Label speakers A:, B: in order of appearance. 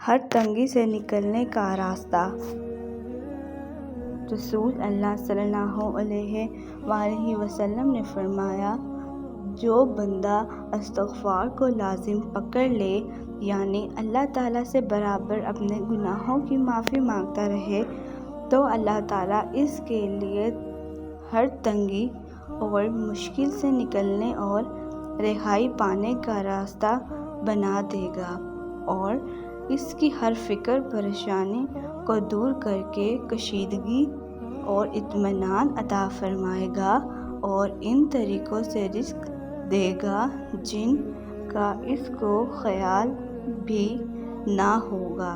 A: ہر تنگی سے نکلنے کا راستہ۔ رسول اللہ صلی اللہ علیہ وآلہ وسلم نے فرمایا، جو بندہ استغفار کو لازم پکڑ لے، یعنی اللہ تعالیٰ سے برابر اپنے گناہوں کی معافی مانگتا رہے، تو اللہ تعالیٰ اس کے لیے ہر تنگی اور مشکل سے نکلنے اور رہائی پانے کا راستہ بنا دے گا، اور اس کی ہر فکر پریشانی کو دور کر کے کشیدگی اور اطمینان عطا فرمائے گا، اور ان طریقوں سے رزق دے گا جن کا اس کو خیال بھی نہ ہوگا۔